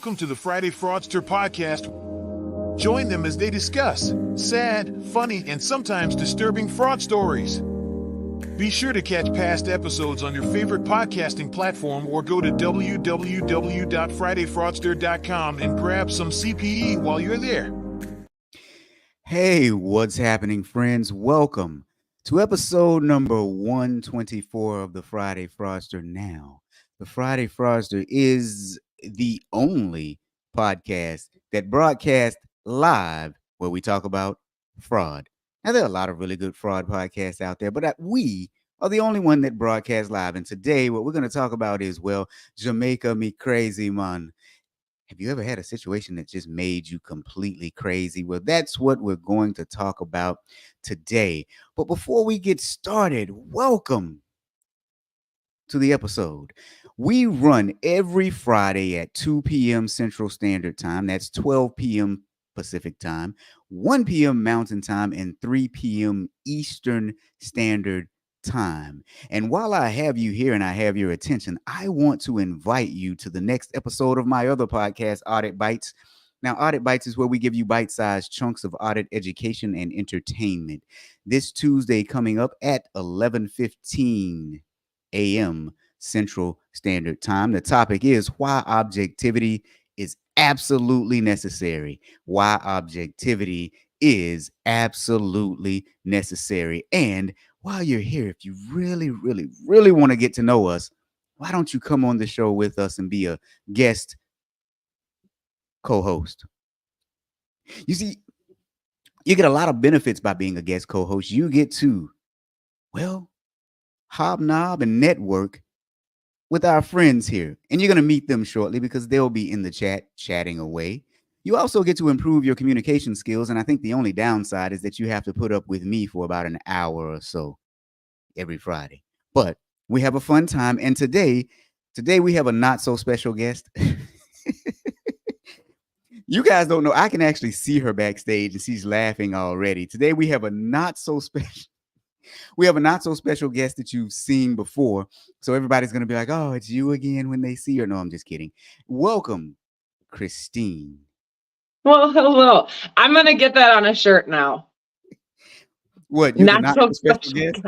Welcome to the Friday Fraudster podcast. Join them as they discuss sad, funny, and sometimes disturbing fraud stories. Be sure to catch past episodes on your favorite podcasting platform or go to www.fridayfraudster.com and grab some CPE while you're there. Hey, what's happening, friends? Welcome to episode number 124 of the Friday Fraudster. Now, the Friday Fraudster is the only podcast that broadcasts live where we talk about fraud. Now, there are a lot of really good fraud podcasts out there, but we are the only one that broadcasts live. And today, what we're going to talk about is, well, Jamaica me crazy, man. Have you ever had a situation that just made you completely crazy? Well, that's what we're going to talk about today. But before we get started, welcome to the episode. We run every Friday at 2 p.m. Central Standard Time. That's 12 p.m. Pacific Time, 1 p.m. Mountain Time, and 3 p.m. Eastern Standard Time. And while I have you here and I have your attention, I want to invite you to the next episode of my other podcast, Audit Bites. Now, Audit Bites is where we give you bite-sized chunks of audit education and entertainment. This Tuesday coming up at 11:15 a.m. Central Standard Time. The topic is why objectivity is absolutely necessary. Why objectivity is absolutely necessary. And while you're here, if you really, really, really want to get to know us, why don't you come on the show with us and be a guest co-host? You see, you get a lot of benefits by being a guest co-host. You get to, well, hobnob and network with our friends here. And you're going to meet them shortly because they'll be in the chat chatting away. You also get to improve your communication skills. And I think the only downside is that you have to put up with me for about an hour or so every Friday. But we have a fun time. And today we have a not so special guest. You guys don't know. I can actually see her backstage and she's laughing already. Today we have a not so special guest that you've seen before. So everybody's going to be like, oh, it's you again when they see her. No, I'm just kidding. Welcome, Christine. Well, hello. I'm going to get that on a shirt now. What? You're not so special guest?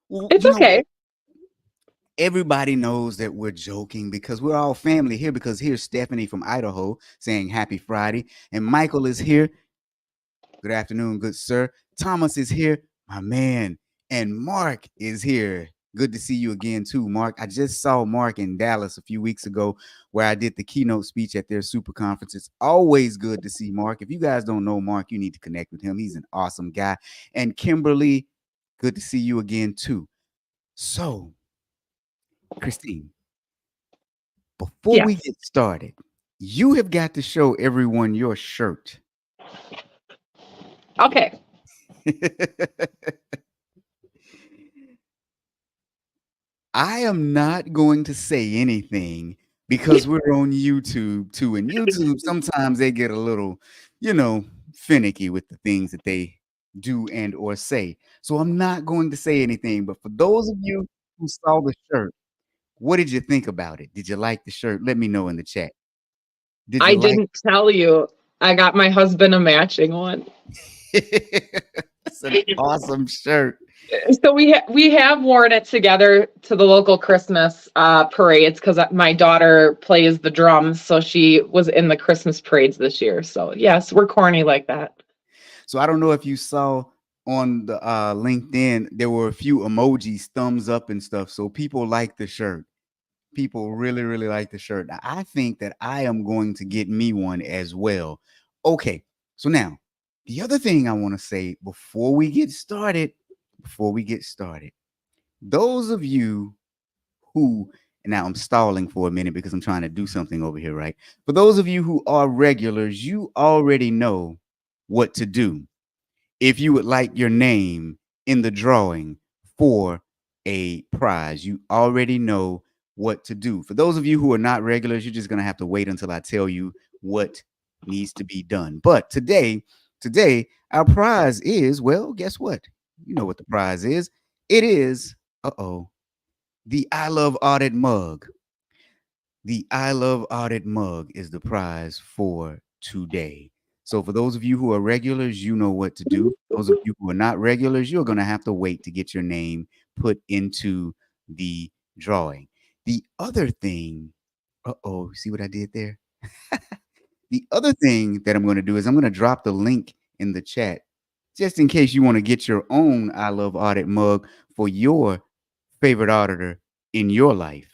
Well, it's okay. Everybody knows that we're joking because we're all family here, because here's Stephanie from Idaho saying happy Friday. And Michael is here. Good afternoon, good sir. Thomas is here, my man. And Mark is here. Good to see you again, too, Mark. I just saw Mark in Dallas a few weeks ago where I did the keynote speech at their super conference. It's always good to see Mark. If you guys don't know Mark, you need to connect with him. He's an awesome guy. And Kimberly, good to see you again, too. So, Christine, before we get started, you have got to show everyone your shirt. Okay. I am not going to say anything because we're on YouTube too. And YouTube, sometimes they get a little, finicky with the things that they do and or say. So I'm not going to say anything. But for those of you who saw the shirt, what did you think about it? Did you like the shirt? Let me know in the chat. I didn't tell you. I got my husband a matching one. It's an awesome shirt. So we have worn it together to the local Christmas parades because my daughter plays the drums. So she was in the Christmas parades this year. So yes, we're corny like that. So I don't know if you saw on the LinkedIn, there were a few emojis, thumbs up and stuff. So people like the shirt. People really, really like the shirt. I think that I am going to get me one as well. Okay, so now the other thing I want to say before we get started, those of you who, now I'm stalling for a minute because I'm trying to do something over here, right? For those of you who are regulars, you already know what to do if you would like your name in the drawing for a prize. You already know what to do. For those of you who are not regulars, you're just going to have to wait until I tell you what needs to be done. But today our prize is, well, guess what? You know what the prize is. It is, the I Love Audit mug. The I Love Audit mug is the prize for today. So for those of you who are regulars, you know what to do. Those of you who are not regulars, you're going to have to wait to get your name put into the drawing. The other thing, see what I did there? The other thing that I'm going to do is I'm going to drop the link in the chat just in case you want to get your own I Love Audit mug for your favorite auditor in your life.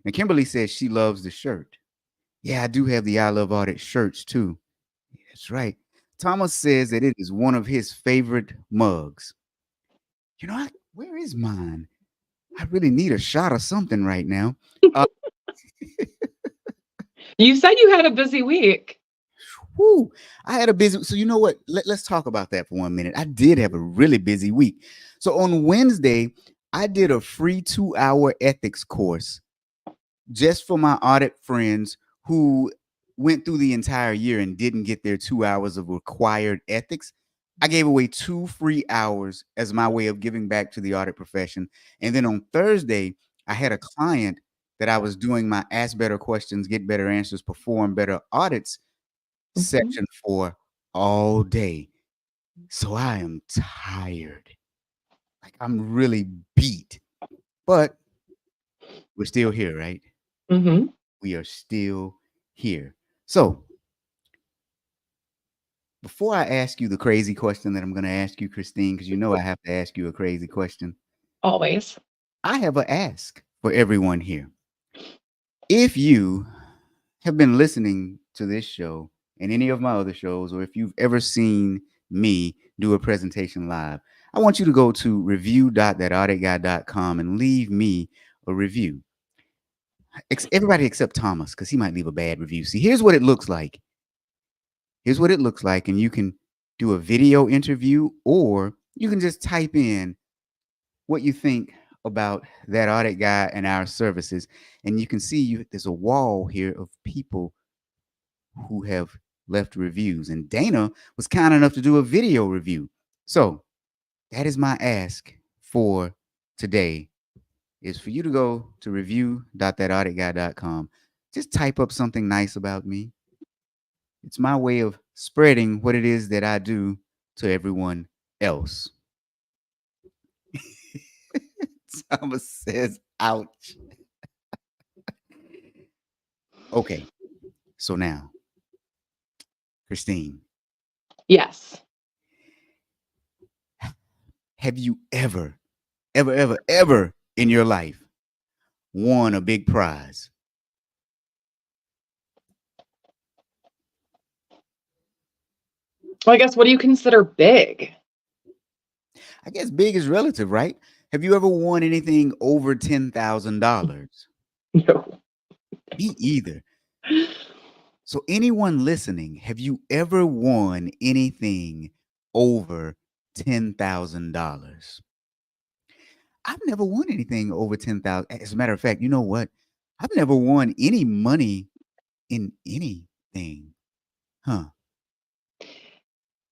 And Kimberly says she loves the shirt. Yeah, I do have the I Love Audit shirts too. That's right. Thomas says that it is one of his favorite mugs. You know, where is mine? I really need a shot of something right now. You said you had a busy week. Whoo, I had a busy. So you know what? Let's talk about that for 1 minute. I did have a really busy week. So on Wednesday, I did a free 2-hour ethics course just for my audit friends who went through the entire year and didn't get their 2 hours of required ethics. I gave away 2 free hours as my way of giving back to the audit profession. And then on Thursday, I had a client that I was doing my ask better questions, get better answers, perform better audits section for all day. So I am tired. Like I'm really beat. But we're still here, right? Mm-hmm. We are still here. So before I ask you the crazy question that I'm going to ask you, Christine, because you know I have to ask you a crazy question. Always. I have an ask for everyone here. If you have been listening to this show and any of my other shows, or if you've ever seen me do a presentation live, I want you to go to review.thatauditguy.com and leave me a review. Everybody except Thomas, because he might leave a bad review. See, here's what it looks like. Here's what it looks like. And you can do a video interview, or you can just type in what you think about That Audit Guy and our services. And you can see there's a wall here of people who have left reviews. And Dana was kind enough to do a video review. So that is my ask for today, is for you to go to review.thatauditguy.com. Just type up something nice about me. It's my way of spreading what it is that I do to everyone else. Thomas says, ouch. Okay. So now, Christine. Yes. Have you ever in your life won a big prize? Well, I guess, what do you consider big? I guess big is relative, right? Have you ever won anything over $10,000? No. Me either. So anyone listening, have you ever won anything over $10,000? I've never won anything over 10,000. As a matter of fact, you know what? I've never won any money in anything. Huh.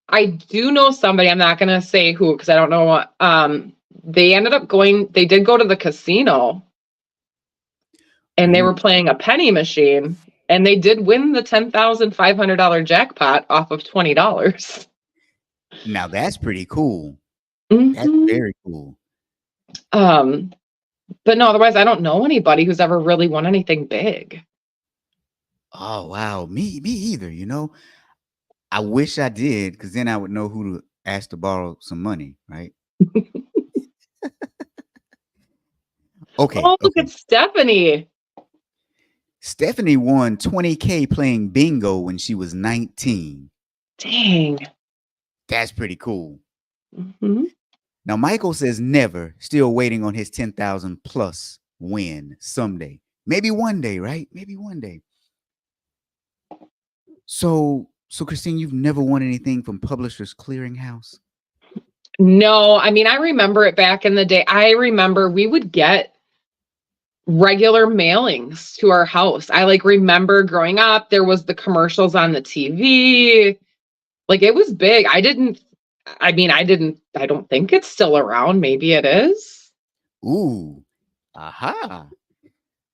I do know somebody, I'm not going to say who, because I don't know what, they did go to the casino and they were playing a penny machine and they did win the $10,500 jackpot off of $20. Now that's pretty cool. Mm-hmm. That's very cool. But no, otherwise I don't know anybody who's ever really won anything big. Oh, wow. Me either, you know. I wish I did, because then I would know who to ask to borrow some money, right? Okay. Oh, look at Stephanie. Stephanie won $20K playing bingo when she was 19. Dang. That's pretty cool. Mm-hmm. Now, Michael says never, still waiting on his 10,000 plus win someday. Maybe one day, right? Maybe one day. So Christine, you've never won anything from Publishers Clearinghouse? No, I mean, I remember it back in the day. I remember we would get regular mailings to our house. I remember growing up, there was the commercials on the TV. It was big. I don't think it's still around. Maybe it is. Ooh. Aha.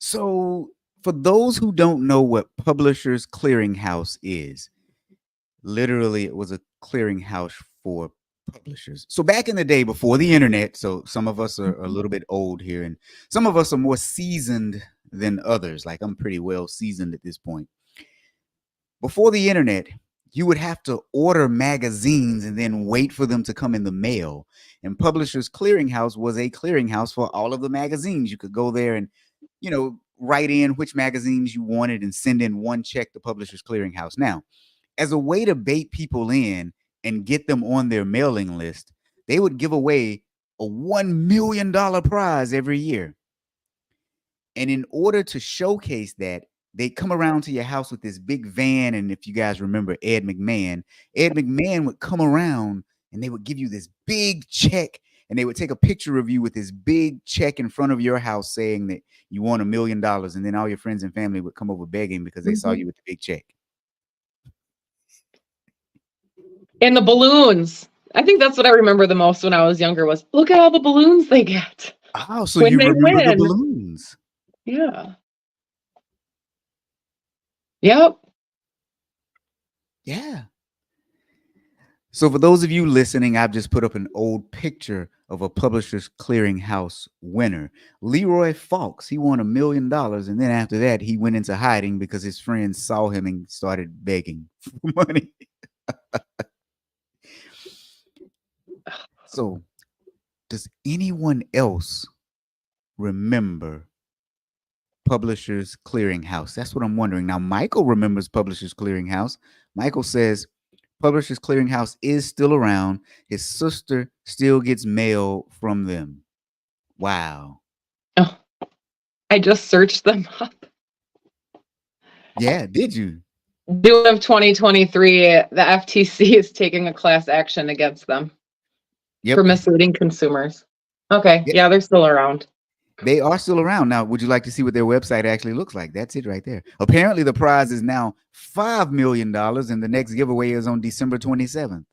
So, for those who don't know what Publishers Clearinghouse is, literally it was a clearinghouse for publishers. So back in the day before the internet, so some of us are a little bit old here and some of us are more seasoned than others. Like I'm pretty well seasoned at this point. Before the internet, you would have to order magazines and then wait for them to come in the mail. And Publishers Clearinghouse was a clearinghouse for all of the magazines. You could go there and, write in which magazines you wanted and send in one check to Publishers Clearinghouse. Now, as a way to bait people in and get them on their mailing list, they would give away a $1 million prize every year. And in order to showcase that, they come around to your house with this big van. And if you guys remember Ed McMahon would come around and they would give you this big check and they would take a picture of you with this big check in front of your house saying that you won $1 million. And then all your friends and family would come over begging because they saw you with the big check. And the balloons. I think that's what I remember the most when I was younger was, look at all the balloons they get. Oh, so you remember the balloons. Yeah. Yep. Yeah. So for those of you listening, I've just put up an old picture of a Publishers Clearinghouse winner. Leroy Fawkes, he won $1 million. And then after that, he went into hiding because his friends saw him and started begging for money. So does anyone else remember Publishers Clearinghouse? That's what I'm wondering. Now, Michael remembers Publishers Clearinghouse. Michael says Publishers Clearinghouse is still around. His sister still gets mail from them. Wow. Oh, I just searched them up. Yeah, did you? June of 2023, the FTC is taking a class action against them for misleading consumers. Okay, yeah, they're still around. They are still around. Now, would you like to see what their website actually looks like? That's it right there. Apparently, the prize is now $5 million, and the next giveaway is on December 27th.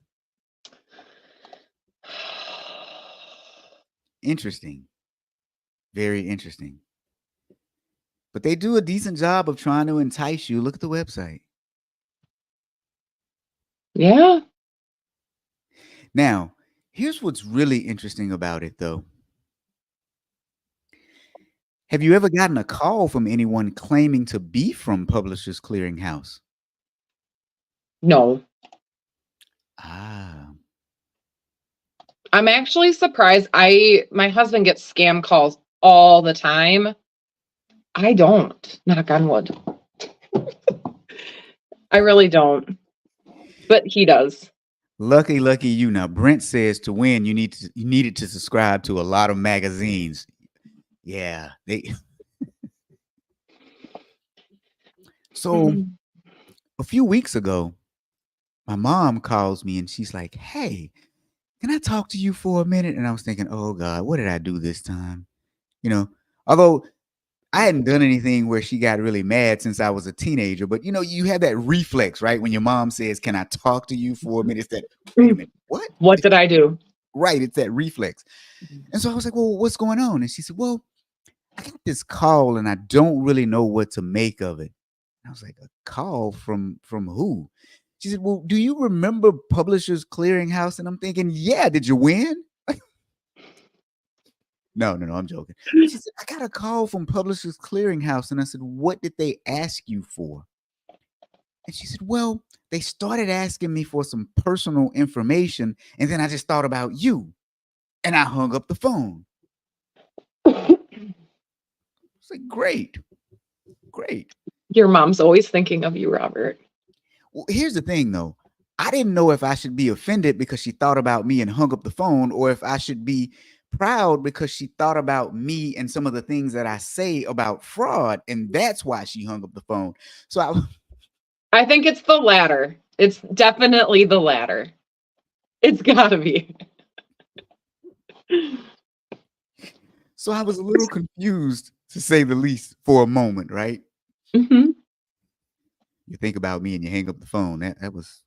Interesting. Very interesting. But they do a decent job of trying to entice you. Look at the website. Yeah. Now, here's what's really interesting about it, though. Have you ever gotten a call from anyone claiming to be from Publishers Clearinghouse? No. Ah. I'm actually surprised. My husband gets scam calls all the time. I don't. Knock on wood. I really don't. But he does. Lucky you. Now, Brent says to win, you needed to subscribe to a lot of magazines. Yeah, So a few weeks ago, my mom calls me and she's like, "Hey, can I talk to you for a minute?" And I was thinking, "Oh God, what did I do this time?" Although I hadn't done anything where she got really mad since I was a teenager, but you have that reflex, right? When your mom says, "Can I talk to you for a minute?" It's that, wait a minute, what? What did I do? Right, it's that reflex. And so I was like, "Well, what's going on?" And she said, "Well, I got this call and I don't really know what to make of it." And I was like, "A call from who?" She said, "Well, do you remember Publishers Clearinghouse?" And I'm thinking, "Yeah, did you win?" No, I'm joking. She said, "I got a call from Publishers Clearinghouse." And I said, "What did they ask you for?" And she said, "Well, they started asking me for some personal information. And then I just thought about you. And I hung up the phone." It's like, great. Your mom's always thinking of you, Robert. Well, here's the thing, though. I didn't know if I should be offended because she thought about me and hung up the phone, or if I should be proud because she thought about me and some of the things that I say about fraud, and that's why she hung up the phone. So I think it's the latter. It's definitely the latter. It's gotta be. So I was a little confused, to say the least, for a moment, right? Mm-hmm. You think about me and you hang up the phone. That was,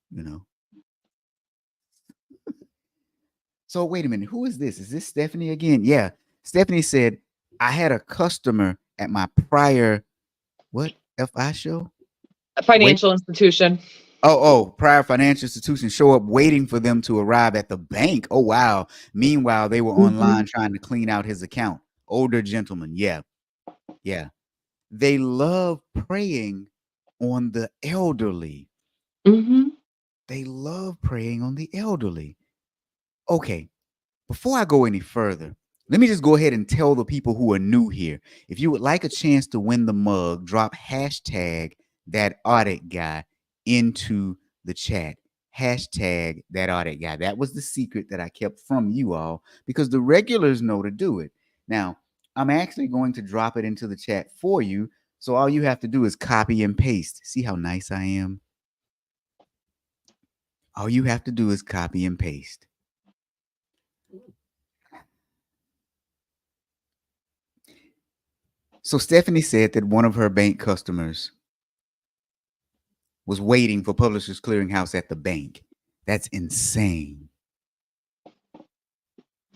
So wait a minute. Who is this? Is this Stephanie again? Yeah. Stephanie said, "I had a customer at my prior FI show? A financial institution. Prior financial institution show up waiting for them to arrive at the bank. Oh, wow. Meanwhile, they were online trying to clean out his account. Older gentlemen. Yeah. Yeah. They love preying on the elderly. They love preying on the elderly. Okay. Before I go any further, let me just go ahead and tell the people who are new here. If you would like a chance to win the mug, drop hashtag that audit guy into the chat. Hashtag that audit guy. That was the secret that I kept from you all because the regulars know to do it. Now, I'm actually going to drop it into the chat for you. So all you have to do is copy and paste. See how nice I am? All you have to do is copy and paste. So Stephanie said that one of her bank customers was waiting for Publishers Clearinghouse at the bank. That's insane.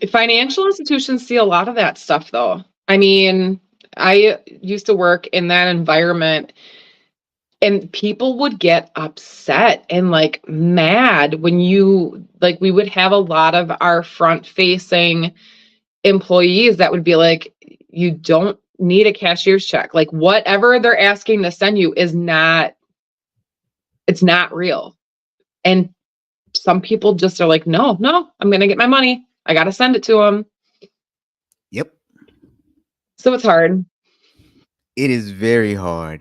Financial institutions see a lot of that stuff, though. I mean, I used to work in that environment, and people would get upset and like mad when we would have a lot of our front-facing employees that would be like, you don't need a cashier's check. Like whatever they're asking to send you it's not real. And some people just are like, no, I'm going to get my money. I got to send it to them. Yep. So it's hard. It is very hard,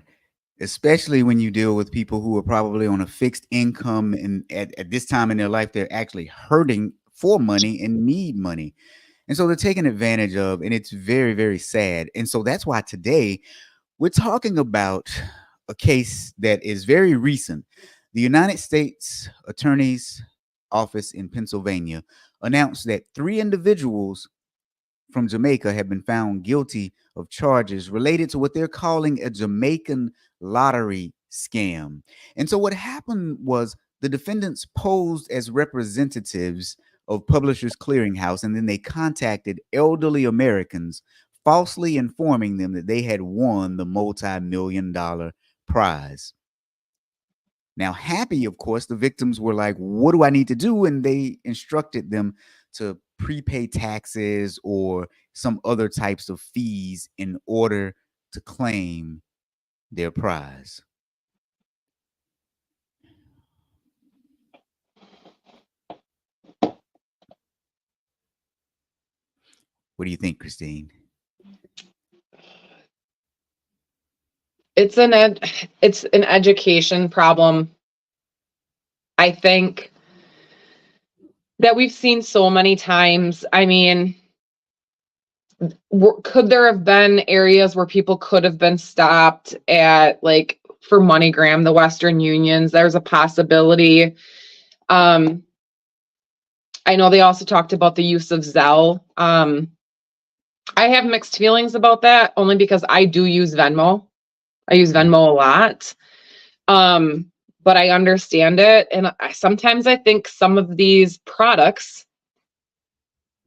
especially when you deal with people who are probably on a fixed income and at this time in their life, they're actually hurting for money and need money. And so they're taken advantage of, and it's very, very sad. And so that's why today we're talking about a case that is very recent. The United States Attorney's Office in Pennsylvania announced that 3 individuals from Jamaica have been found guilty of charges related to what they're calling a Jamaican lottery scam. And so what happened was the defendants posed as representatives of Publishers Clearinghouse, and then they contacted elderly Americans, falsely informing them that they had won the multi-million-dollar prize. Now, happy, of course, the victims were like, what do I need to do? And they instructed them to prepay taxes or some other types of fees in order to claim their prize. What do you think, Christine? It's an education problem. I think that we've seen so many times. I mean, could there have been areas where people could have been stopped at, like, for MoneyGram, the Western Unions? There's a possibility. I know they also talked about the use of Zelle. I have mixed feelings about that, only because I do use Venmo. I use Venmo a lot. But I understand it. And sometimes I think some of these products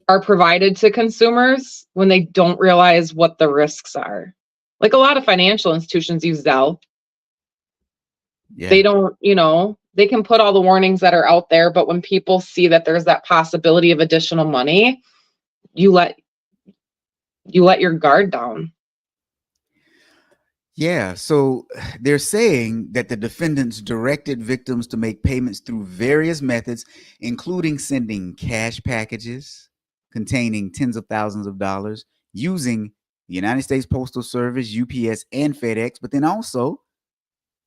are provided to consumers when they don't realize what the risks are. Like a lot of financial institutions use Zelle. Yeah. They don't, they can put all the warnings that are out there, but when people see that there's that possibility of additional money, you let your guard down. Yeah, so they're saying that the defendants directed victims to make payments through various methods, including sending cash packages containing tens of thousands of dollars using the United States Postal Service, UPS, and FedEx, but then also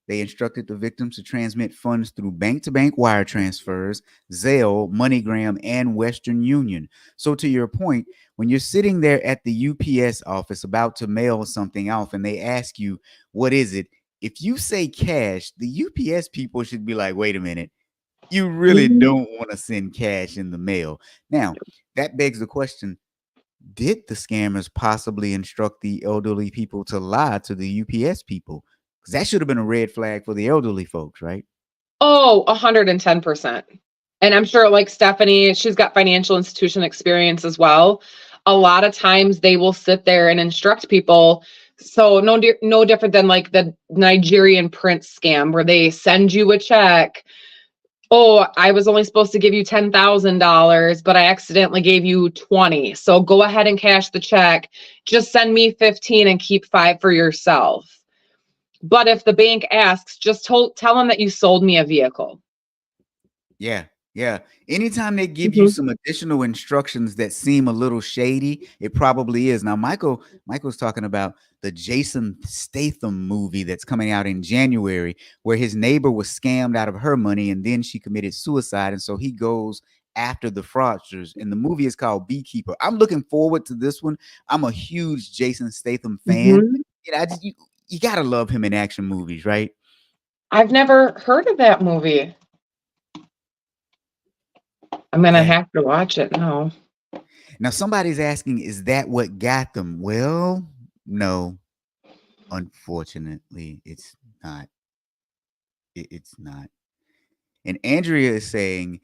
they instructed the victims to transmit funds through bank-to-bank wire transfers, Zelle, MoneyGram, and Western Union. So to your point, when you're sitting there at the UPS office about to mail something off and they ask you, what is it? If you say cash, the UPS people should be like, wait a minute, you really don't want to send cash in the mail. Now, that begs the question, did the scammers possibly instruct the elderly people to lie to the UPS people? Because that should have been a red flag for the elderly folks, right? Oh, 110%. And I'm sure, like Stephanie, she's got financial institution experience as well. A lot of times they will sit there and instruct people, So no different than like the Nigerian prince scam where they send you a check. Oh, I was only supposed to give you $10,000, but I accidentally gave you 20. So go ahead and cash the check. Just send me 15 and keep 5 for yourself. But if the bank asks, just tell them that you sold me a vehicle. Yeah. Yeah. Anytime they give you some additional instructions that seem a little shady, it probably is. Now, Michael's talking about the Jason Statham movie that's coming out in January, where his neighbor was scammed out of her money and then she committed suicide. And so he goes after the fraudsters. And the movie is called Beekeeper. I'm looking forward to this one. I'm a huge Jason Statham fan. You know, you gotta love him in action movies, right? I've never heard of that movie. I'm gonna have to watch it now. Now, somebody's asking, is that what got them? Well, no. Unfortunately, it's not. It's not. And Andrea is saying,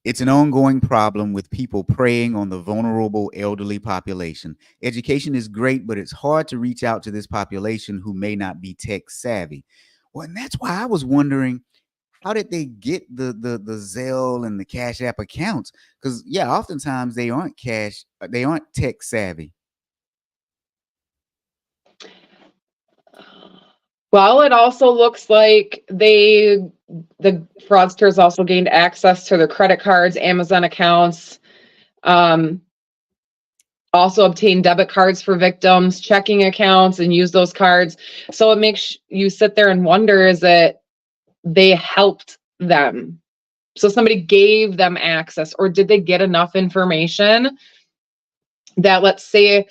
it's an ongoing problem with people preying on the vulnerable elderly population. Education is great, but it's hard to reach out to this population who may not be tech savvy. Well, and that's why I was wondering, how did they get the Zelle and the Cash App accounts? Because yeah, oftentimes they aren't tech savvy. Well, it also looks like the fraudsters also gained access to their credit cards, Amazon accounts, also obtained debit cards for victims, checking accounts, and use those cards. So it makes you sit there and wonder, is it they helped them? So somebody gave them access, or did they get enough information that, let's say,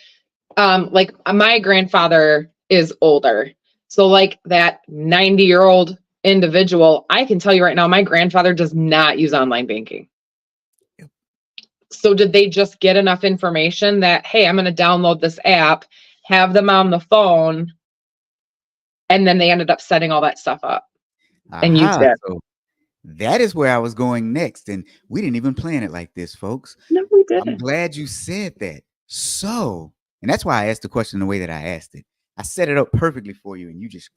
like my grandfather is older. So like that 90-year-old individual, I can tell you right now, my grandfather does not use online banking. So did they just get enough information that, hey, I'm going to download this app, have them on the phone, and then they ended up setting all that stuff up and used it? So that is where I was going next. And we didn't even plan it like this, folks. No, we didn't. I'm glad you said that. So, and that's why I asked the question the way that I asked it. I set it up perfectly for you and you just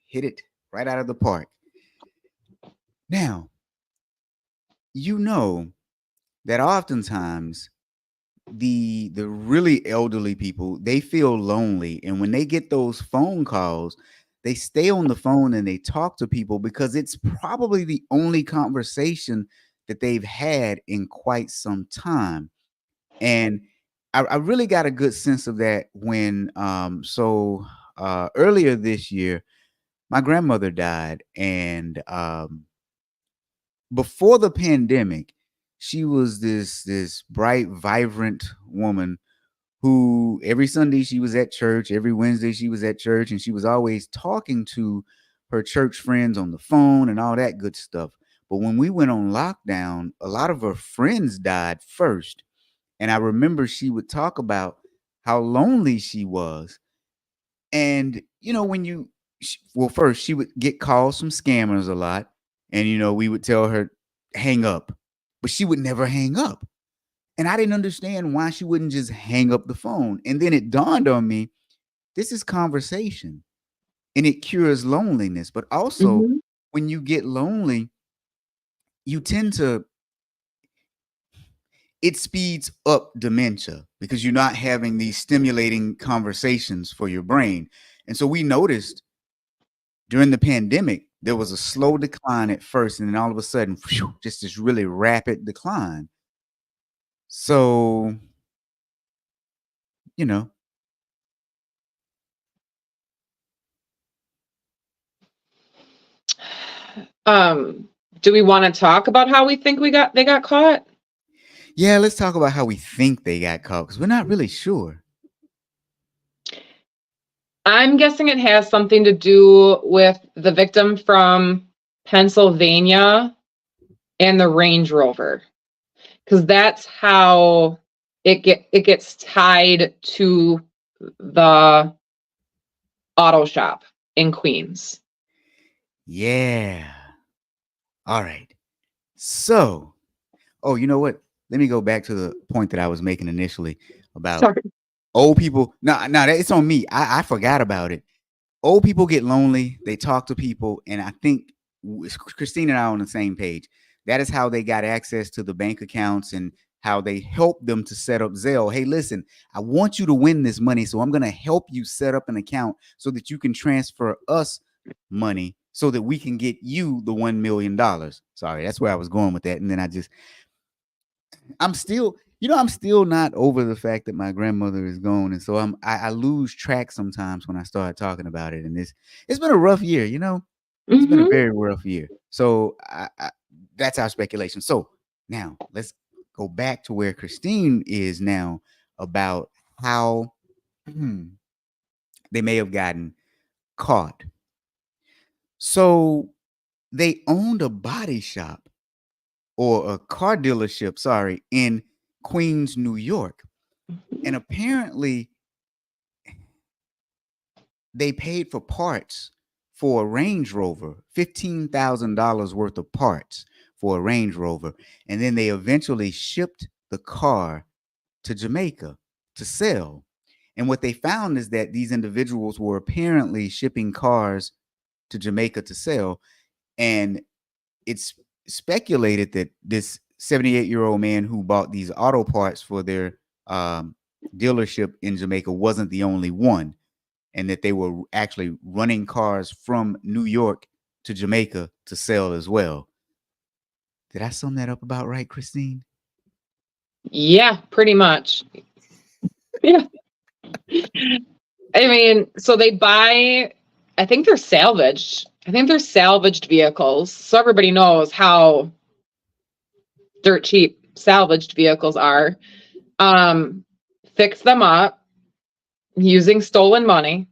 hit it right out of the park. Now, you know that oftentimes the really elderly people, they feel lonely, and when they get those phone calls, they stay on the phone and they talk to people because it's probably the only conversation that they've had in quite some time. And I really got a good sense of that when earlier this year my grandmother died, and before the pandemic, she was this bright, vibrant woman who every Sunday she was at church, every Wednesday she was at church, and she was always talking to her church friends on the phone and all that good stuff. But when we went on lockdown, a lot of her friends died first. And I remember she would talk about how lonely she was. And, you know, first she would get calls from scammers a lot. And, you know, we would tell her, hang up, but she would never hang up. And I didn't understand why she wouldn't just hang up the phone. And then it dawned on me, this is conversation and it cures loneliness. But also, when you get lonely, you tend to, it speeds up dementia because you're not having these stimulating conversations for your brain. And so we noticed during the pandemic, there was a slow decline at first, and then all of a sudden, just this really rapid decline. So, you know. Do we want to talk about how we think they got caught? Yeah, let's talk about how we think they got caught because we're not really sure. I'm guessing it has something to do with the victim from Pennsylvania and the Range Rover, because that's how it gets tied to the auto shop in Queens. Yeah. All right. So, you know what? Let me go back to the point that I was making initially about Old people, it's on me. I forgot about it. Old people get lonely. They talk to people, and I think Christine and I are on the same page. That is how they got access to the bank accounts and how they help them to set up Zelle. Hey, listen, I want you to win this money, so I'm going to help you set up an account so that you can transfer us money so that we can get you the $1 million. Sorry, that's where I was going with that. And then I'm still not over the fact that my grandmother is gone. And so I lose track sometimes when I start talking about it. And it's been a rough year, It's been a very rough year. So that's our speculation. So now let's go back to where Christine is now about how they may have gotten caught. So they owned a body shop or a car dealership, in Queens, New York. And apparently they paid for parts for a Range Rover, $15,000 worth of parts for a Range Rover. And then they eventually shipped the car to Jamaica to sell. And what they found is that these individuals were apparently shipping cars to Jamaica to sell. And it's speculated that this 78-year-old man who bought these auto parts for their dealership in Jamaica wasn't the only one, and that they were actually running cars from New York to Jamaica to sell as well. Did I sum that up about right, Christine? Yeah, pretty much. Yeah. I mean, so they buy, I think they're salvaged. I think they're salvaged vehicles. So everybody knows how dirt cheap salvaged vehicles are. Fix them up using stolen money,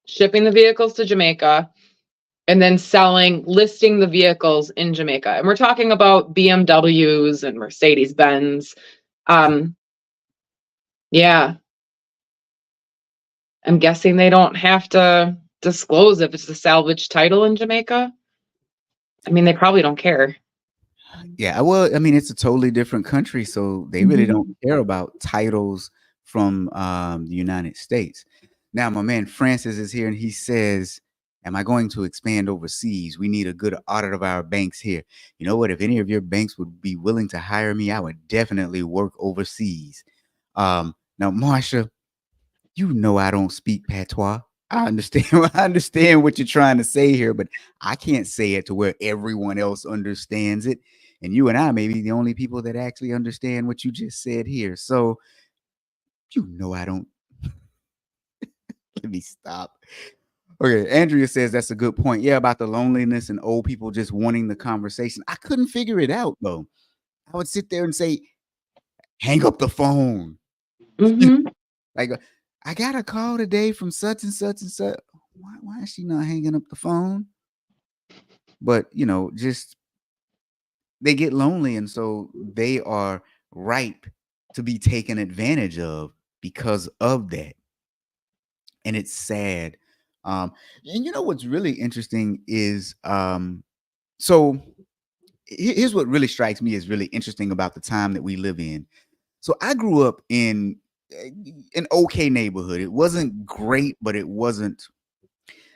shipping the vehicles to Jamaica, and then listing the vehicles in Jamaica. And we're talking about BMWs and Mercedes-Benz. Yeah. I'm guessing they don't have to disclose if it's a salvage title in Jamaica. I mean, they probably don't care. Yeah, well, I mean, it's a totally different country, so they really don't care about titles from the United States. Now, my man Francis is here, and he says, am I going to expand overseas? We need a good audit of our banks here. You know what? If any of your banks would be willing to hire me, I would definitely work overseas. Now, Marsha, I don't speak patois. I understand what you're trying to say here, but I can't say it to where everyone else understands it. And you and I may be the only people that actually understand what you just said here. So, I don't. Let me stop. Okay, Andrea says that's a good point. Yeah, about the loneliness and old people just wanting the conversation. I couldn't figure it out, though. I would sit there and say, hang up the phone. Like, I got a call today from such and such and such. Why is she not hanging up the phone? But, just they get lonely. And so they are ripe to be taken advantage of because of that. And it's sad. And what's really interesting is, so here's what really strikes me as really interesting about the time that we live in. So I grew up in an okay neighborhood. It wasn't great, but it wasn't.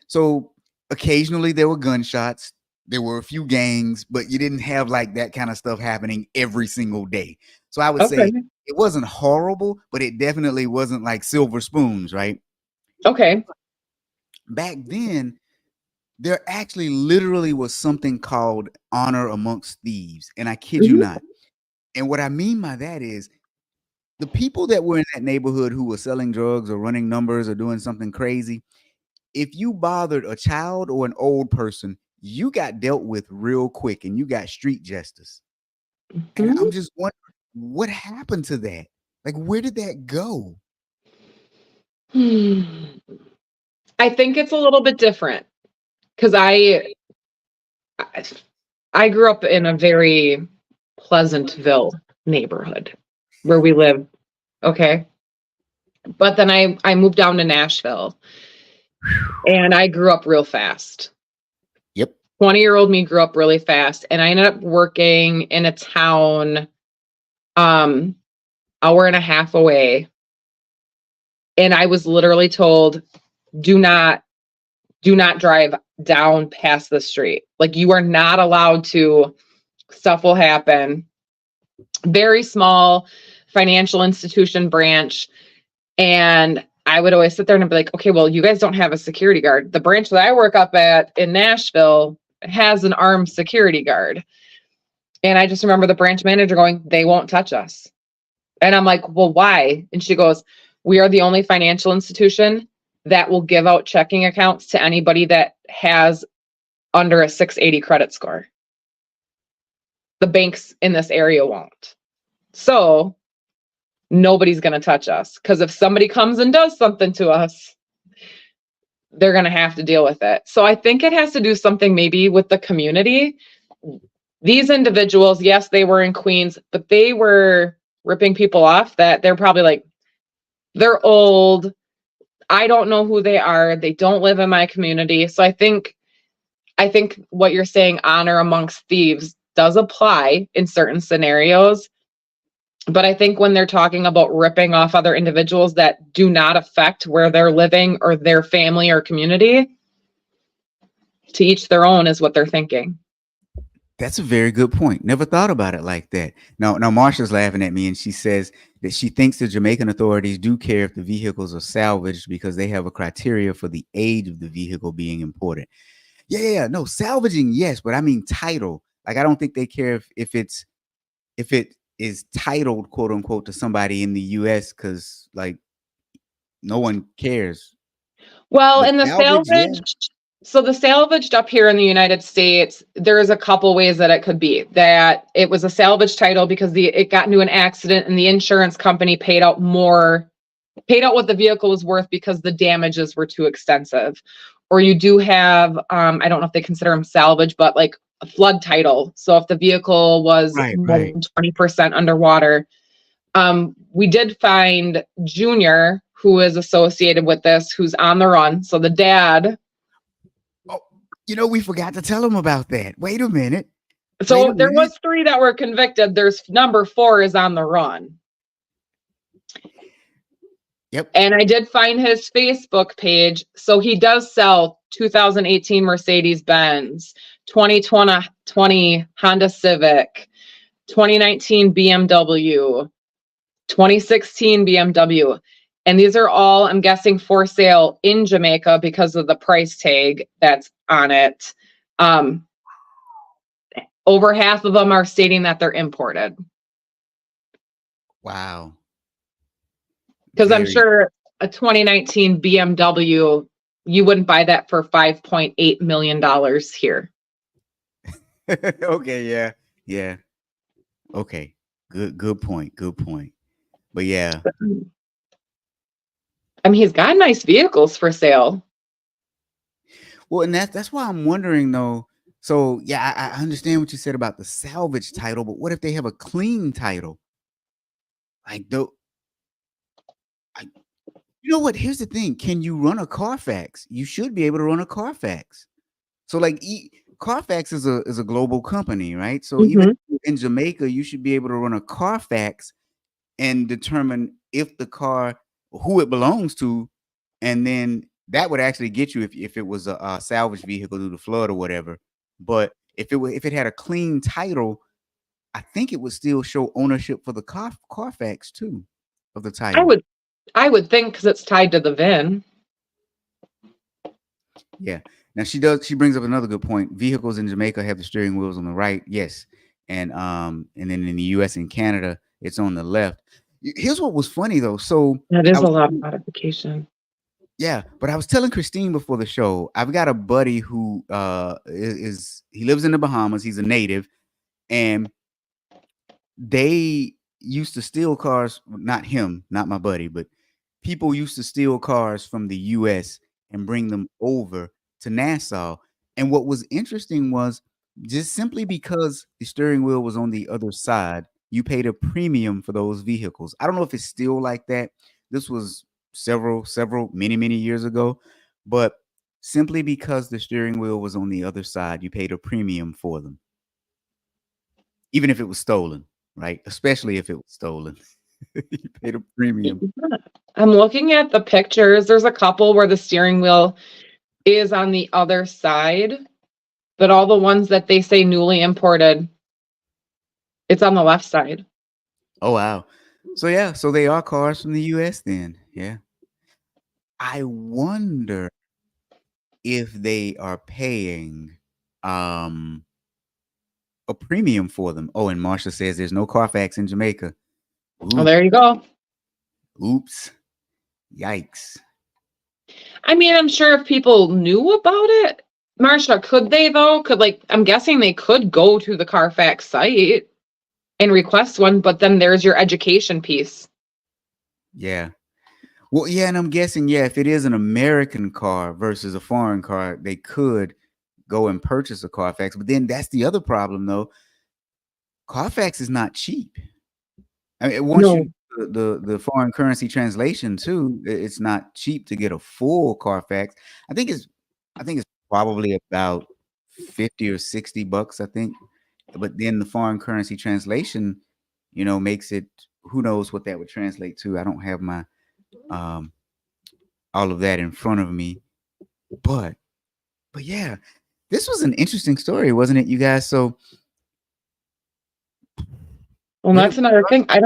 So occasionally there were gunshots. There were a few gangs, but you didn't have like that kind of stuff happening every single day. So I would say it wasn't horrible, but it definitely wasn't like silver spoons, right? Okay. Back then, there actually literally was something called honor amongst thieves. And I kid you not. And what I mean by that is the people that were in that neighborhood who were selling drugs or running numbers or doing something crazy, if you bothered a child or an old person, you got dealt with real quick and you got street justice. And I'm just wondering, what happened to that? Like, where did that go? I think it's a little bit different because I grew up in a very Pleasantville neighborhood where we live. Okay. But then I moved down to Nashville and I grew up real fast. Yep. 20-year-old me grew up really fast, and I ended up working in a town hour and a half away And I was literally told, do not drive down past the street. Like, you are not allowed to, stuff will happen. Very small financial institution branch. And I would always sit there and be like, okay, well, you guys don't have a security guard. The branch that I work up at in Nashville has an armed security guard. And I just remember the branch manager going, they won't touch us. And I'm like, well, why? And she goes, we are the only financial institution that will give out checking accounts to anybody that has under a 680 credit score. The banks in this area won't. So nobody's going to touch us, because if somebody comes and does something to us, they're going to have to deal with it. So I think it has to do something maybe with the community. These individuals, yes, they were in Queens, but they were ripping people off that they're probably like, they're old. I don't know who they are. They don't live in my community. So I think what you're saying, honor amongst thieves, does apply in certain scenarios. But I think when they're talking about ripping off other individuals that do not affect where they're living or their family or community, to each their own is what they're thinking. That's a very good point. Never thought about it like that. Now Marsha's laughing at me, and she says that she thinks the Jamaican authorities do care if the vehicles are salvaged because they have a criteria for the age of the vehicle being imported. Yeah. No, salvaging, yes, but I mean title. Like, I don't think they care if it is titled, quote unquote, to somebody in the US, because like no one cares. Well, in the salvage, so the salvaged up here in the United States, there is a couple ways that it could be that it was a salvage title because it got into an accident and the insurance company paid out what the vehicle was worth because the damages were too extensive. Or you do have, I don't know if they consider them salvage, but like a flood title. So if the vehicle was more than 20% underwater, we did find Junior, who is associated with this, who's on the run. So the dad. Oh, we forgot to tell him about that. Wait a minute. So there was 3 that were convicted. There's number 4 is on the run. Yep. And I did find his Facebook page. So he does sell 2018 Mercedes-Benz, 2020 Honda Civic, 2019 BMW, 2016 BMW. And these are all, I'm guessing, for sale in Jamaica because of the price tag that's on it. Over half of them are stating that they're imported. Wow. Because I'm sure a 2019 BMW, you wouldn't buy that for $5.8 million here. Okay, yeah. Okay. Good point. But yeah. I mean, he's got nice vehicles for sale. Well, and that's why I'm wondering though. So yeah, I understand what you said about the salvage title, but what if they have a clean title? Like, you know what? Here's the thing. Can you run a Carfax? You should be able to run a Carfax. So like Carfax is a global company, right? So even in Jamaica, you should be able to run a Carfax and determine if the car, who it belongs to, and then that would actually get you if it was a salvage vehicle due to flood or whatever. But if it had a clean title, I think it would still show ownership for the Carfax too, of the title. I would think, because it's tied to the VIN. Yeah. Now she brings up another good point. Vehicles in Jamaica have the steering wheels on the right. Yes. And then in the US and Canada, it's on the left. Here's what was funny though. So that is a lot of modification. Yeah, but I was telling Christine before the show, I've got a buddy who he lives in the Bahamas. He's a native, and they used to steal cars. Not him, not my buddy, but people used to steal cars from the US and bring them over to Nassau. And what was interesting was just simply because the steering wheel was on the other side, you paid a premium for those vehicles. I don't know if it's still like that. This was many years ago, but simply because the steering wheel was on the other side, you paid a premium for them. Even if it was stolen, right? Especially if it was stolen. You paid a premium. I'm looking at the pictures. There's a couple where the steering wheel is on the other side, but all the ones that they say newly imported, it's on the left side. Oh wow. So yeah, so they are cars from the US then. Yeah. I wonder if they are paying um a premium for them. Oh, and Marsha says there's no Carfax in Jamaica. Oh, Ooh, there you go. oops. Yikes. I mean, I'm sure if people knew about it, Marsha, could they though? I'm guessing they could go to the Carfax site and request one, but then there's your education piece. Yeah. Well, yeah, and I'm guessing, yeah, if it is an American car versus a foreign car, they could go and purchase a Carfax. But then that's the other problem, though. Carfax is not cheap. I mean, once you No. do the foreign currency translation too, it's not cheap to get a full Carfax. I think it's probably about 50 or 60 bucks, I think. But then the foreign currency translation, makes it, who knows what that would translate to. I don't have my um all of that in front of me. But yeah, this was an interesting story, wasn't it, you guys? So Well, that's another thing. I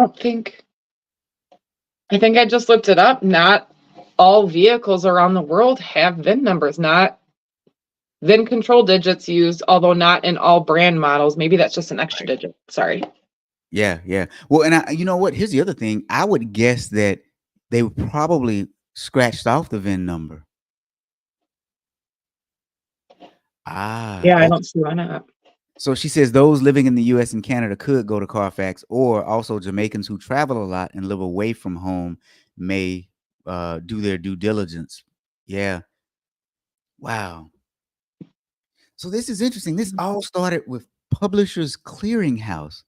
think I just looked it up. Not all vehicles around the world have VIN numbers, not VIN control digits used, although not in all brand models. Maybe that's just an extra digit. Sorry. yeah. Well, and you know what? Here's the other thing. I would guess that they probably scratched off the VIN number. Yeah, I Okay. don't see why not. So she says those living in the US and Canada could go to Carfax, or also Jamaicans who travel a lot and live away from home may do their due diligence. Yeah. Wow. So this is interesting. This all started with Publishers Clearinghouse.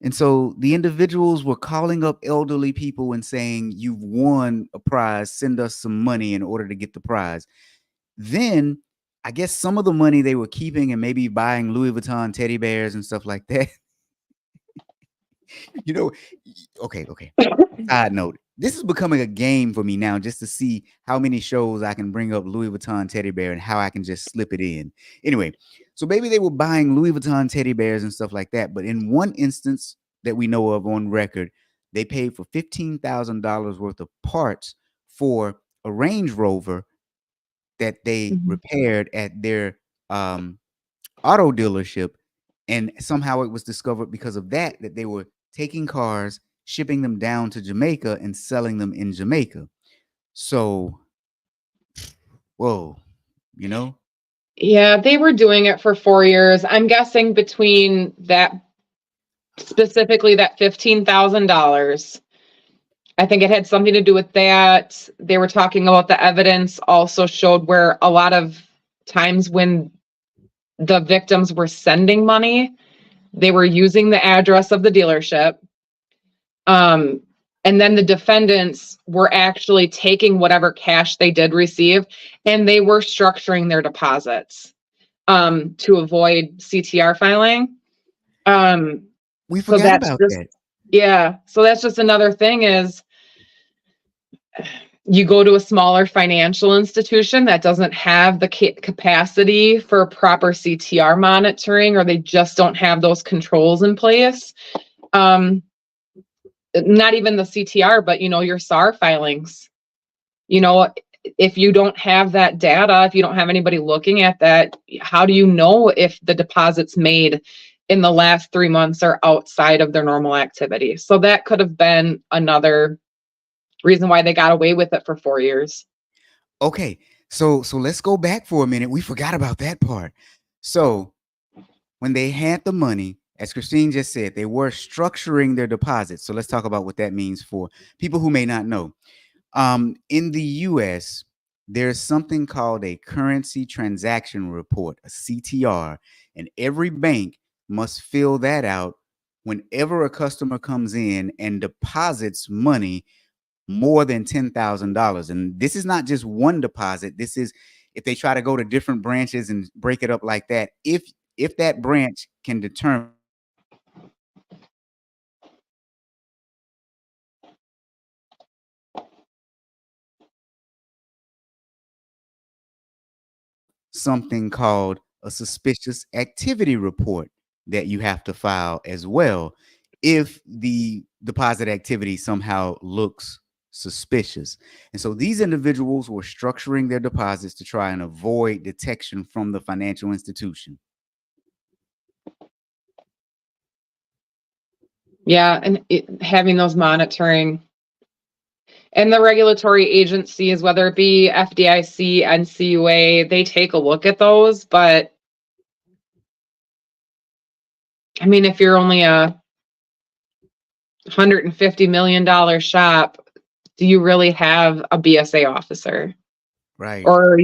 And so the individuals were calling up elderly people and saying, "You've won a prize, send us some money in order to get the prize." Then I guess some of the money they were keeping and maybe buying Louis Vuitton teddy bears and stuff like that. you know, okay. Side note, this is becoming a game for me now just to see how many shows I can bring up Louis Vuitton teddy bear and how I can just slip it in. Anyway, so maybe they were buying Louis Vuitton teddy bears and stuff like that. But in one instance that we know of on record, they paid for $15,000 worth of parts for a Range Rover that they repaired at their auto dealership. And somehow it was discovered because of that they were taking cars, shipping them down to Jamaica and selling them in Jamaica. So, whoa, you know? Yeah, they were doing it for 4 years. I'm guessing between that, specifically that $15,000. I think it had something to do with that. They were talking about the evidence also showed where a lot of times when the victims were sending money, they were using the address of the dealership. And then the defendants were actually taking whatever cash they did receive and they were structuring their deposits to avoid CTR filing. We So forgot that's about just, that. yeah. So that's just another thing is you go to a smaller financial institution that doesn't have the capacity for proper CTR monitoring, or they just don't have those controls in place. Not even the CTR, but your SAR filings. If you don't have that data, if you don't have anybody looking at that, how do you know if the deposits made in the last 3 months are outside of their normal activity? So that could have been another reason why they got away with it for 4 years. Okay. So let's go back for a minute. We forgot about that part. So when they had the money, as Christine just said, they were structuring their deposits. So let's talk about what that means for people who may not know. In the US, there's something called a currency transaction report, a CTR, and every bank must fill that out whenever a customer comes in and deposits money more than $10,000. And this is not just one deposit. This is if they try to go to different branches and break it up like that. If that branch can determine something called a suspicious activity report that you have to file as well if the deposit activity somehow looks suspicious. And so these individuals were structuring their deposits to try and avoid detection from the financial institution. Yeah, and having those monitoring and the regulatory agencies, whether it be FDIC, NCUA, they take a look at those. But I mean, if you're only a $150 million shop, do you really have a BSA officer? Right. Or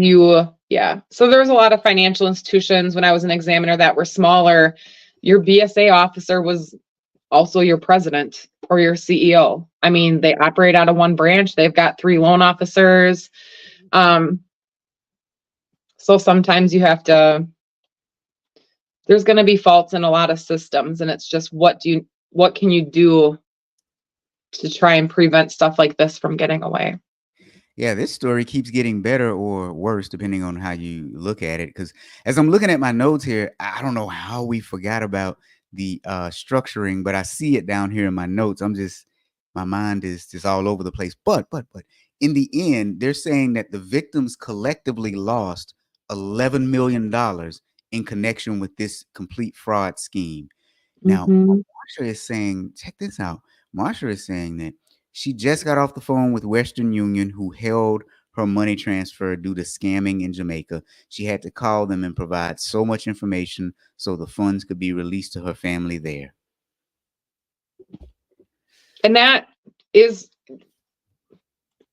yeah. So there's a lot of financial institutions when I was an examiner that were smaller. Your BSA officer was also your president or your CEO. I mean, they operate out of one branch. They've got 3 loan officers. So sometimes you have to, there's going to be faults in a lot of systems, and it's just what can you do to try and prevent stuff like this from getting away? Yeah, this story keeps getting better or worse depending on how you look at it. Because as I'm looking at my notes here, I don't know how we forgot about the structuring, but I see it down here in my notes. My mind is just all over the place. But in the end, they're saying that the victims collectively lost $11 million in connection with this complete fraud scheme. Now, Marsha is saying, check this out. Marsha is saying that she just got off the phone with Western Union, who held her money transfer due to scamming in Jamaica. She had to call them and provide so much information so the funds could be released to her family there. And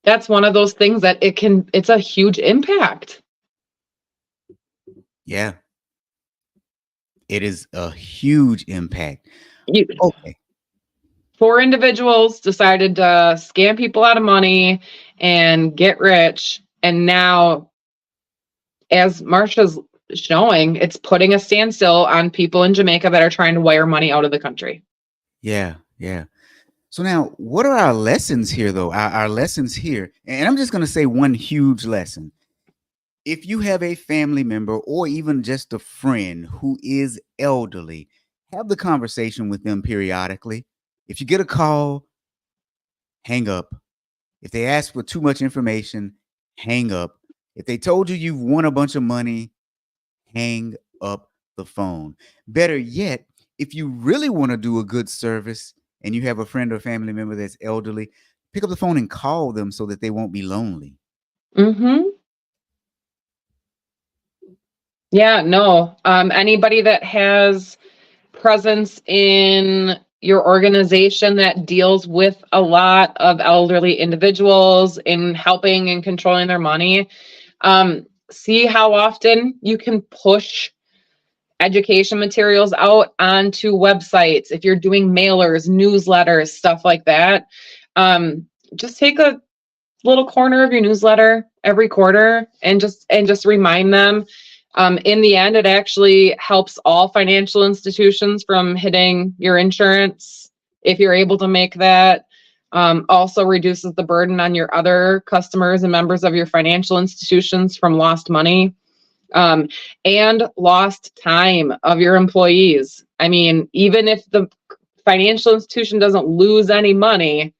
that's one of those things that it's a huge impact. Yeah. It is a huge impact. Okay. 4 individuals decided to scam people out of money and get rich. And now, as Marsha's showing, it's putting a standstill on people in Jamaica that are trying to wire money out of the country. Yeah. So now, what are our lessons here, though? Our lessons here, and I'm just going to say one huge lesson. If you have a family member or even just a friend who is elderly, have the conversation with them periodically. If you get a call, hang up. If they ask for too much information, hang up. If they told you you've won a bunch of money, hang up the phone. Better yet, if you really want to do a good service and you have a friend or family member that's elderly, pick up the phone and call them so that they won't be lonely. Yeah, no. Anybody that has presence in your organization that deals with a lot of elderly individuals in helping and controlling their money, see how often you can push education materials out onto websites. If you're doing mailers, newsletters, stuff like that, just take a little corner of your newsletter every quarter and just remind them. In the end, it actually helps all financial institutions from hitting your insurance if you're able to make that. Also reduces the burden on your other customers and members of your financial institutions from lost money and lost time of your employees. I mean, even if the financial institution doesn't lose any money,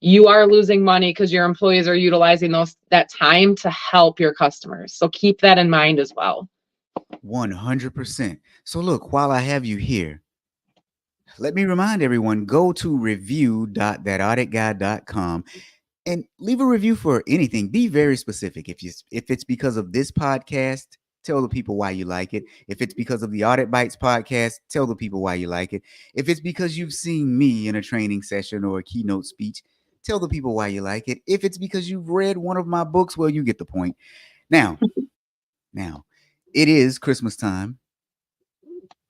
you are losing money because your employees are utilizing that time to help your customers. So keep that in mind as well. 100%. So look, while I have you here, let me remind everyone, go to review.thatauditguy.com and leave a review for anything. Be very specific. If it's because of this podcast, tell the people why you like it. If it's because of the Audit Bites podcast, tell the people why you like it. If it's because you've seen me in a training session or a keynote speech, tell the people why you like it. If it's because you've read one of my books, well, you get the point. Now, it is Christmas time.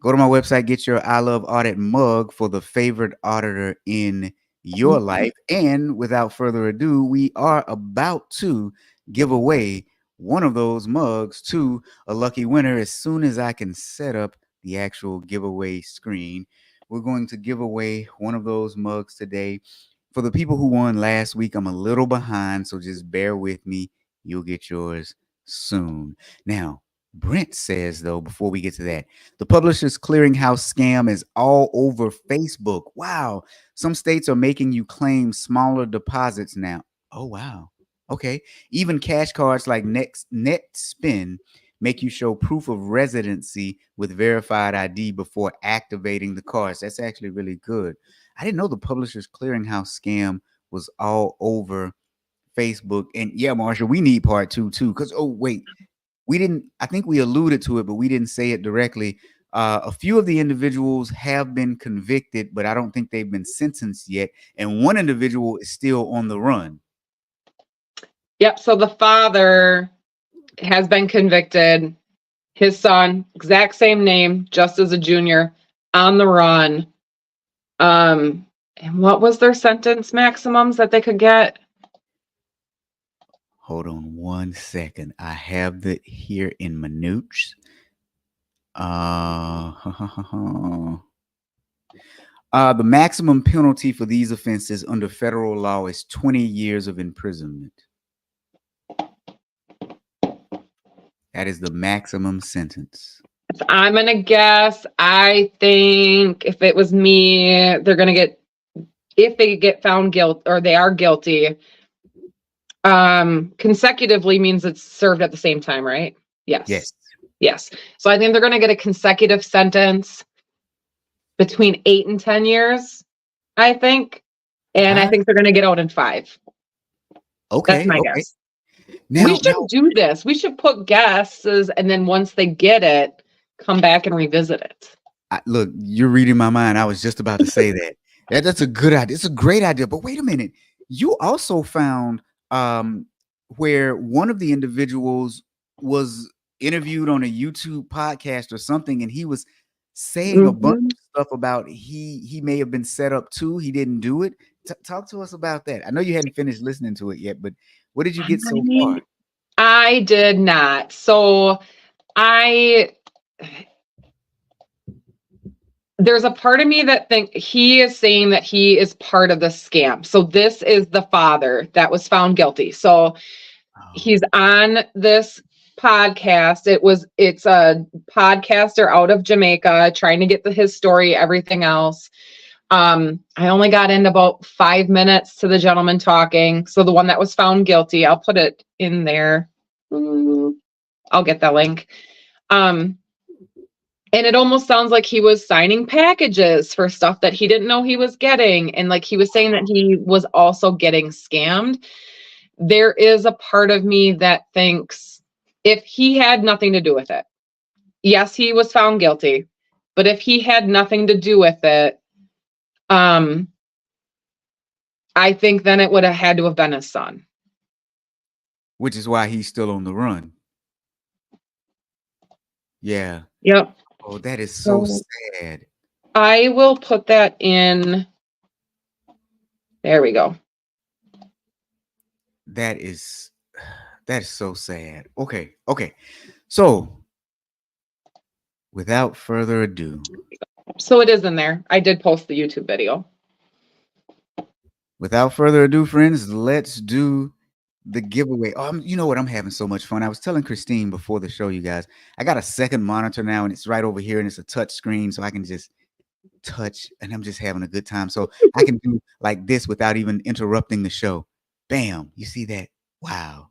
Go to my website, get your I Love Audit mug for the favorite auditor in your life. And without further ado, we are about to give away one of those mugs to a lucky winner as soon as I can set up the actual giveaway screen. We're going to give away one of those mugs today. For the people who won last week, I'm a little behind, so just bear with me. You'll get yours soon. Now, Brent says, though, before we get to that, the Publishers Clearinghouse scam is all over Facebook. Wow. Some states are making you claim smaller deposits now. Oh, wow. Okay. Even cash cards like NetSpin make you show proof of residency with verified ID before activating the cards. That's actually really good. I didn't know the Publishers Clearinghouse scam was all over Facebook. And yeah, Marsha, we need part two, too. Because, oh, wait. We didn't, I think we alluded to it, but we didn't say it directly. A few of the individuals have been convicted, but I don't think they've been sentenced yet. And one individual is still on the run. Yep. So the father has been convicted. His son, exact same name, just as a junior, on the run. And what was their sentence maximums that they could get? Hold on 1 second. I have that here in minutes. The maximum penalty for these offenses under federal law is 20 years of imprisonment. That is the maximum sentence. I'm going to guess, I think if it was me, they're going to get, if they get found guilty or they are guilty, consecutively means it's served at the same time, right? Yes. So I think they're going to get a consecutive sentence between 8 and 10 years, I think. And I think they're going to get out in 5. Okay. That's my guess. Now, we should do this. We should put guesses, and then once they get it, come back and revisit it. Look, you're reading my mind. I was just about to say that. That's a good idea. It's a great idea. But wait a minute. You also found where one of the individuals was interviewed on a YouTube podcast or something, and he was saying a bunch of stuff about he may have been set up too. He didn't do it. Talk to us about that. I know you hadn't finished listening to it yet, but what did you get so far? I did not. So there's a part of me that think he is saying that he is part of the scam. So this is the father that was found guilty. So he's on this podcast. It's a podcaster out of Jamaica trying to get his story, everything else. I only got in about 5 minutes to the gentleman talking. So the one that was found guilty, I'll put it in there. I'll get that link. And it almost sounds like he was signing packages for stuff that he didn't know he was getting. And like he was saying that he was also getting scammed. There is a part of me that thinks if he had nothing to do with it, yes, he was found guilty, but if he had nothing to do with it, I think then it would have had to have been his son. Which is why he's still on the run. Yeah. Yep. Oh, that is so sad. I will put that in. There we go. That is so sad. Okay. So, without further ado. So it is in there. I did post the YouTube video. Without further ado, friends, let's do the giveaway. You know what? I'm having so much fun. I was telling Christine before the show, you guys, I got a second monitor now, and it's right over here, and it's a touch screen, so I can just touch, and I'm just having a good time. So I can do like this without even interrupting the show. Bam. You see that? Wow.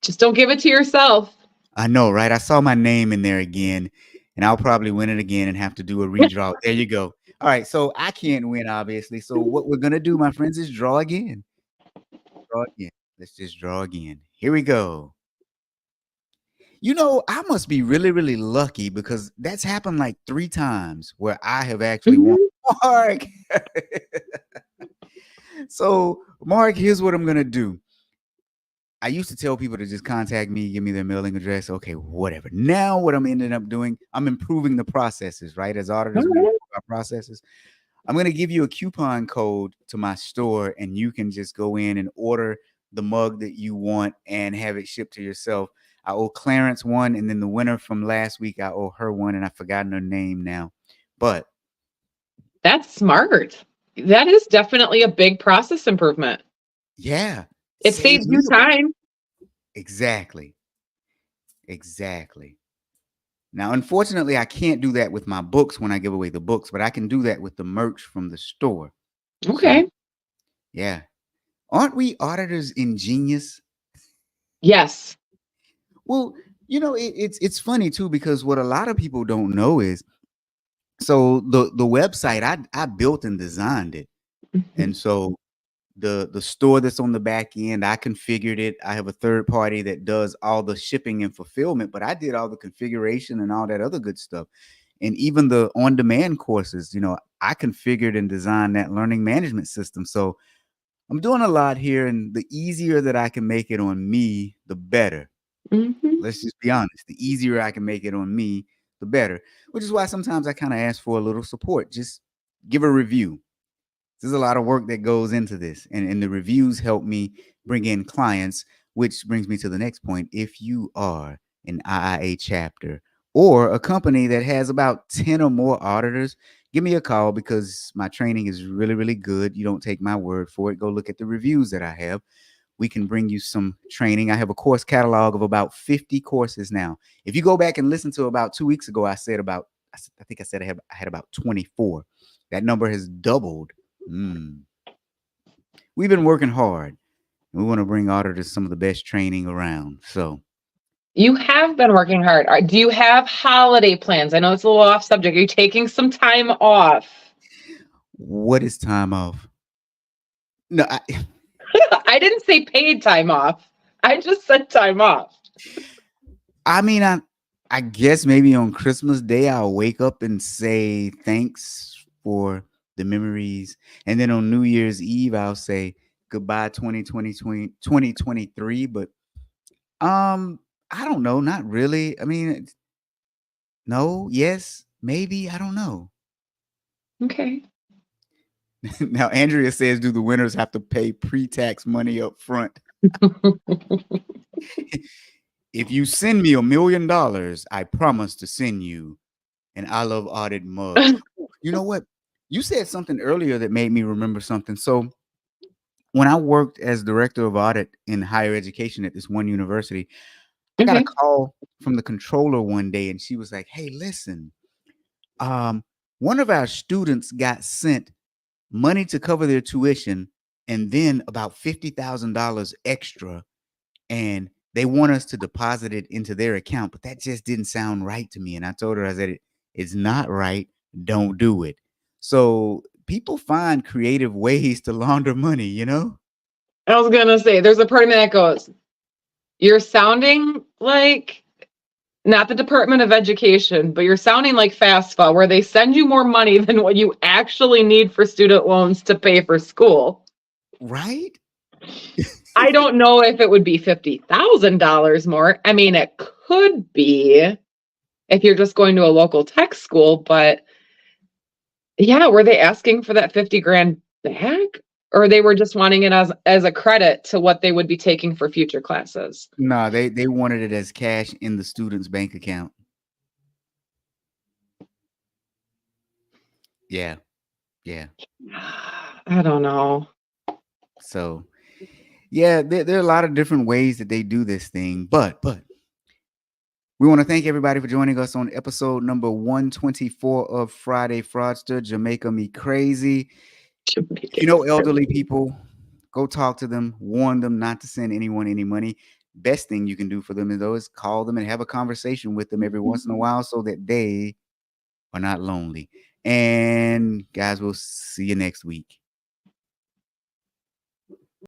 Just don't give it to yourself. I know, right? I saw my name in there again, and I'll probably win it again and have to do a redraw. There you go. All right, so I can't win, obviously. So what we're going to do, my friends, is draw again. Draw again. Let's just draw again. Here we go. You know, I must be really, really lucky because that's happened like 3 times where I have actually won. Mark. So, Mark, here's what I'm going to do. I used to tell people to just contact me, give me their mailing address. Okay, whatever. Now what I'm ending up doing, I'm improving the processes, right? As auditors, we improve our processes. I'm going to give you a coupon code to my store, and you can just go in and order the mug that you want and have it shipped to yourself. I owe Clarence one, and then the winner from last week, I owe her one, and I've forgotten her name now. But that's smart. That is definitely a big process improvement. Yeah. It saves you time. Exactly. Now, unfortunately, I can't do that with my books when I give away the books, but I can do that with the merch from the store. So, Okay. yeah. Aren't we auditors ingenious? Yes. Well, it's funny too, because what a lot of people don't know is, so the website, I built and designed it. Mhm. And so the store that's on the back end, I configured it. I have a third party that does all the shipping and fulfillment, but I did all the configuration and all that other good stuff. And even the on-demand courses, I configured and designed that learning management system. So I'm doing a lot here, and the easier that I can make it on me, the better. Mhm. Let's just be honest. The easier I can make it on me, the better. Which is why sometimes I kind of ask for a little support. Just give a review. There's a lot of work that goes into this, and the reviews help me bring in clients, which brings me to the next point. If you are an IIA chapter or a company that has about 10 or more auditors, give me a call, because my training is really, really good. You don't take my word for it. Go look at the reviews that I have. We can bring you some training. I have a course catalog of about 50 courses now. If you go back and listen to about 2 weeks ago, I think I said I had about 24. That number has doubled. We've been working hard. We want to bring auditors some of the best training around. So, You have been working hard. Do you have holiday plans? I know it's a little off subject. Are you taking some time off? what is time off? No, I didn't say paid time off. I just said time off. I mean, I guess maybe on Christmas Day I'll wake up and say thanks for the memories, and then on New Year's Eve I'll say goodbye 2023. But I don't know, not really. I mean, no, yes, maybe, I don't know. Okay. Now Andrea says, do the winners have to pay pre-tax money up front? If you send me $1 million, I promise to send you an I Love Audit mug. You know what? You said something earlier that made me remember something. So when I worked as director of audit in higher education at this one university, I got a Okay. call from the controller one day, and she was like, "Hey, listen, one of our students got sent money to cover their tuition, and then about $50,000 extra, and they want us to deposit it into their account, but that just didn't sound right to me." And I told her, I said, it's not right. Don't do it. So people find creative ways to launder money. I was gonna say, there's a part of me that goes, you're sounding like not the Department of Education, but you're sounding like FAFSA, where they send you more money than what you actually need for student loans to pay for school. Right? I don't know if it would be $50,000 more. I mean, it could be if you're just going to a local tech school, but yeah, were they asking for that 50 grand back? Or they were just wanting it as a credit to what they would be taking for future classes? No, they wanted it as cash in the student's bank account. Yeah. Yeah. I don't know. So yeah, there are a lot of different ways that they do this thing, but we want to thank everybody for joining us on episode number 124 of Friday Fraudster, Jamaica Me Crazy. If you know elderly people, go talk to them, warn them not to send anyone any money. Best thing you can do for them is call them and have a conversation with them every once in a while, so that they are not lonely. And guys, we'll see you next week.